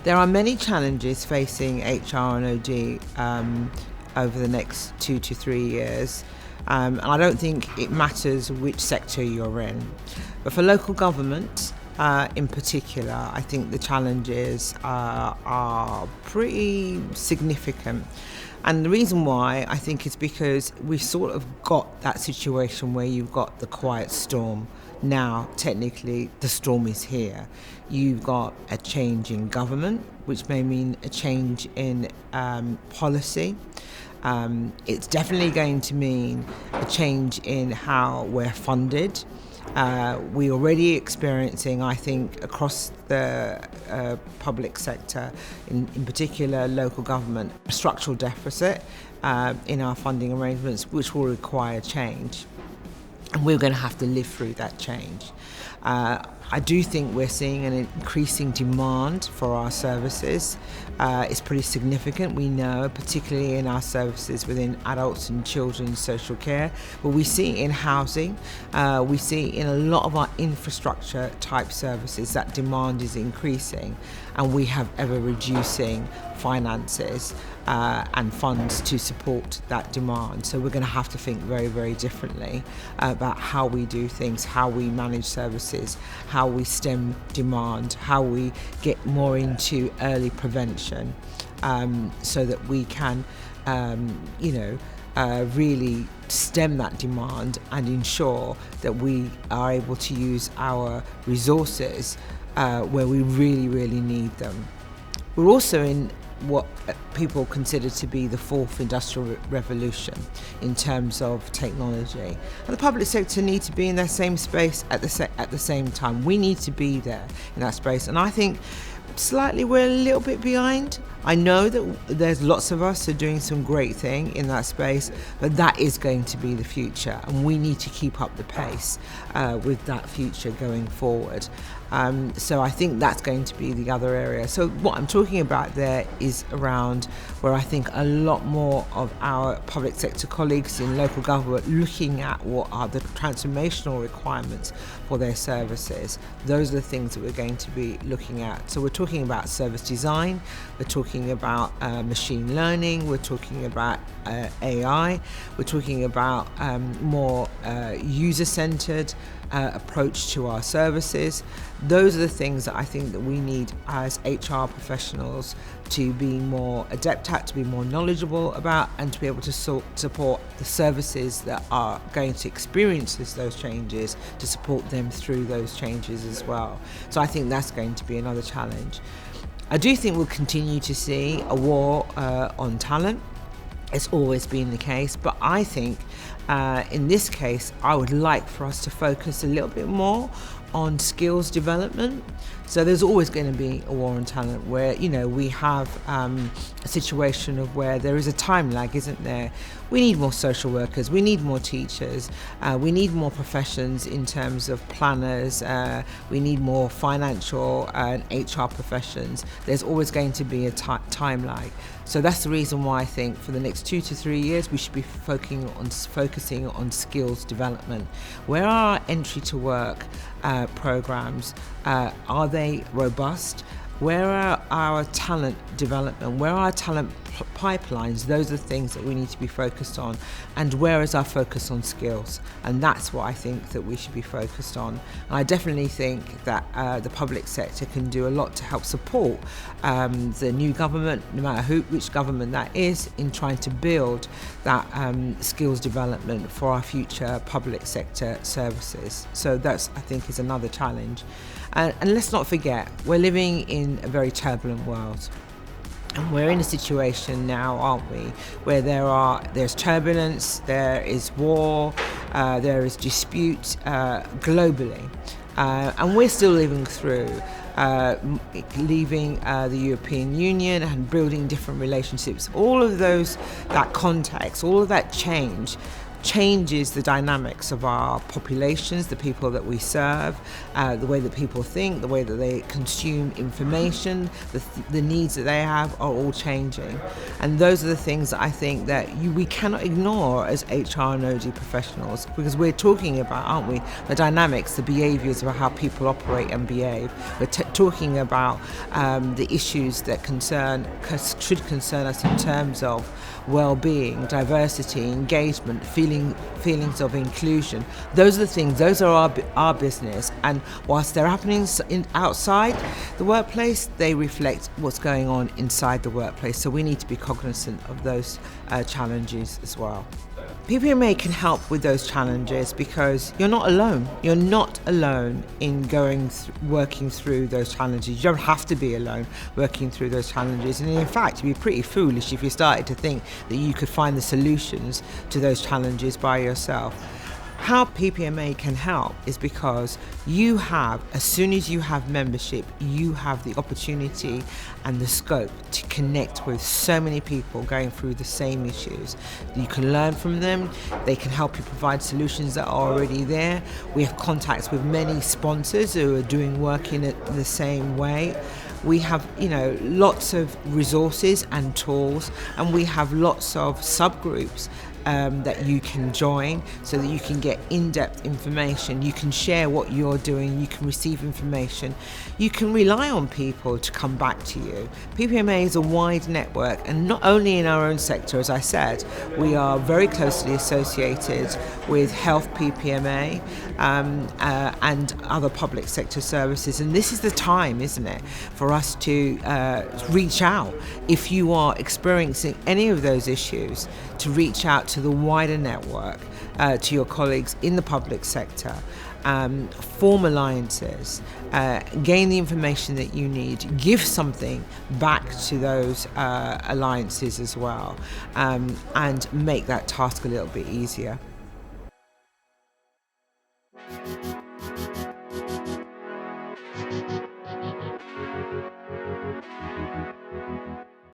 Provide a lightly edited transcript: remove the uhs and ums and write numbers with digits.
There are many challenges facing HR and OD over the next 2 to 3 years. And I don't think it matters which sector you're in. But for local government, in particular, I think the challenges are pretty significant. And the reason why, I think, is because we've sort of got that situation where you've got the quiet storm. Now, technically, the storm is here. You've got a change in government, which may mean a change in policy. It's definitely going to mean a change in how we're funded. We're already experiencing, I think, across the public sector, in particular local government, a structural deficit in our funding arrangements, which will require change. And we're going to have to live through that change. I do think we're seeing an increasing demand for our services. It's pretty significant, we know, particularly in our services within adults and children's social care. But we see it in housing, we see it in a lot of our infrastructure type services that demand is increasing, and we have ever reducing finances and funds to support that demand. So we're going to have to think very, very differently about how we do things, how we manage services, how we stem demand, how we get more into early prevention, so that we can, really stem that demand and ensure that we are able to use our resources where we really, really need them. We're also in what people consider to be the fourth industrial revolution in terms of technology. And the public sector needs to be in that same space at the same time. We need to be there in that space. And I think slightly we're a little bit behind. I know that there's lots of us who are doing some great thing in that space, but that is going to be the future, and we need to keep up the pace with that future going forward. So I think that's going to be the other area. So what I'm talking about there is around where I think a lot more of our public sector colleagues in local government looking at what are the transformational requirements for their services. Those are the things that we're going to be looking at. So we're talking about service design, we're talking about machine learning, we're talking about AI, we're talking about more user-centered approach to our services. Those are the things that I think that we need as HR professionals to be more adept at, to be more knowledgeable about, and to be able to support the services that are going to experience those changes, to support them through those changes as well. So I think that's going to be another challenge. I do think we'll continue to see a war on talent. It's always been the case, but I think in this case, I would like for us to focus a little bit more on skills development. So there's always going to be a war on talent where, we have a situation of where there is a time lag, isn't there? We need more social workers, we need more teachers, we need more professions in terms of planners, we need more financial and HR professions. There's always going to be a time lag. So that's the reason why I think for the next 2 to 3 years we should be focusing on skills development. Where are our entry to work programs? Are they robust? Where are our talent development? Where are our talent pipelines? Those are the things that we need to be focused on. And where is our focus on skills? And that's what I think that we should be focused on. And I definitely think that the public sector can do a lot to help support the new government, no matter which government that is, in trying to build that skills development for our future public sector services. So that's, I think, is another challenge. And let's not forget, we're living in a very turbulent world. And we're in a situation now, aren't we, where there's turbulence, there is war, there is dispute globally. And we're still living through leaving the European Union and building different relationships. All of that context, all of that change changes the dynamics of our populations, the people that we serve, the way that people think, the way that they consume information, the needs that they have are all changing. And those are the things that I think that we cannot ignore as HR and OD professionals, because we're talking about, aren't we, the dynamics, the behaviours of how people operate and behave. We're talking about the issues that should concern us in terms of well-being, diversity, engagement, feelings of inclusion. Those are the things, those are our business, and whilst they're happening outside the workplace, they reflect what's going on inside the workplace. So we need to be cognizant of those challenges as well. PPMA can help with those challenges because you're not alone. You're not alone in working through those challenges. You don't have to be alone working through those challenges. And in fact, you'd be pretty foolish if you started to think that you could find the solutions to those challenges by yourself. How PPMA can help is because as soon as you have membership, you have the opportunity and the scope to connect with so many people going through the same issues. You can learn from them. They can help you provide solutions that are already there. We have contacts with many sponsors who are doing work in the same way. We have, lots of resources and tools, and we have lots of subgroups that you can join so that you can get in-depth information. You can share what you're doing, you can receive information, you can rely on people to come back to you. PPMA is a wide network, and not only in our own sector, as I said, we are very closely associated with Health PPMA and other public sector services, and this is the time, isn't it, for us to reach out. If you are experiencing any of those issues, to reach out to the wider network, to your colleagues in the public sector, form alliances, gain the information that you need, give something back to those alliances as well, and make that task a little bit easier.